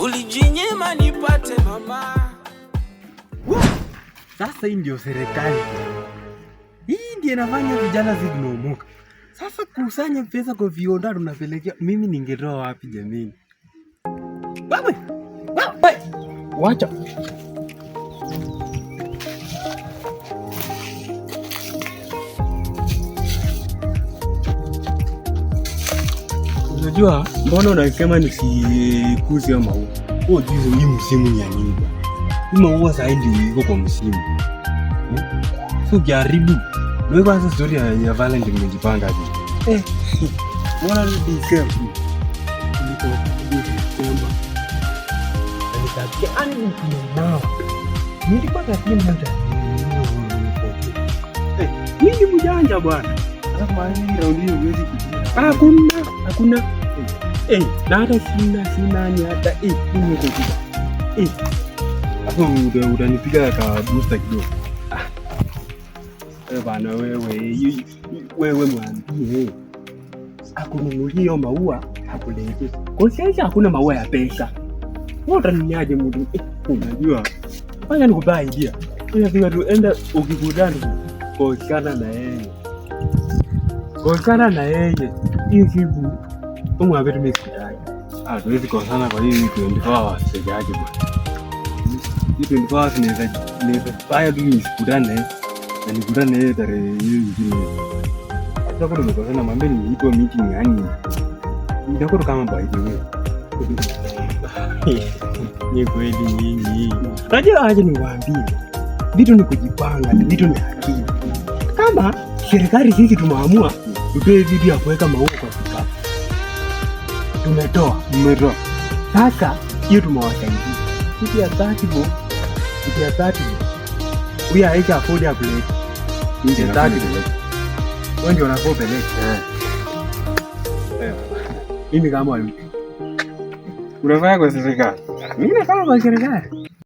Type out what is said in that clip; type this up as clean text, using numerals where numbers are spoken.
Ulijinyima nipate mama. Sasa hii ndio serikali. Hii ndio inafanya vijana zignomuka. Sasa kusanya pesa kwa vionda tunapelekea. Mimi ningetoa wapi jamini? Wewe! Wacha. Unajua mbona unasema nisikuze maua? Oh, jizo hii msimu ni ya nini bwana? Hii maua sasa ndio iko kwa msimu. So jaribu. Wewe kwanza story ya Valentine nimejipanga aje? Mbona ni December? Niko December. Nikakia ani mtumao. Nilikuwa katika mmoja. Mimi mjanja bwana. Alafu mali raundi hiyo huwezi kujua. Hakuna. Na hata sina ni hata mimi niko kidogo. Hapo utanipiga ka booster kidogo. Bana wewe mwambie. Akununulie maua hakulete. Kwa sasa hakuna maua ya pesa. Wewe utaniaje mtu? Unajua. Fanya nikupa idea. Unafika tu enda ukikutana Koshana na yeye. Hii siku umwambie tumesikizana. Tuwezi kosana kwa hii 24 hours peke yake bwana. Hii 24 hours inaweza baya tu nisikutane na nikutane yeye tarehe hiyo nyingine. Hata kama tumekosana mwambie niitwe meeting yani. Ndio kama by the way. Ni kweli nyinyi. Unajua aje niwaambie. Vitu ni kujipanga, vitu ni akili. Kama serikali sisi tumeamua tutoe video ya kuweka maua kwa vikapu. Tumetoa. Sasa hiyo tumewasaidia. Kitu ya 30 bob. Huyu haija afford ya plate. Ndio 30 bob. Wewe ndio unapopeleka. Mimi kama unafanya kwa serikali. Mimi kama kwa serikali.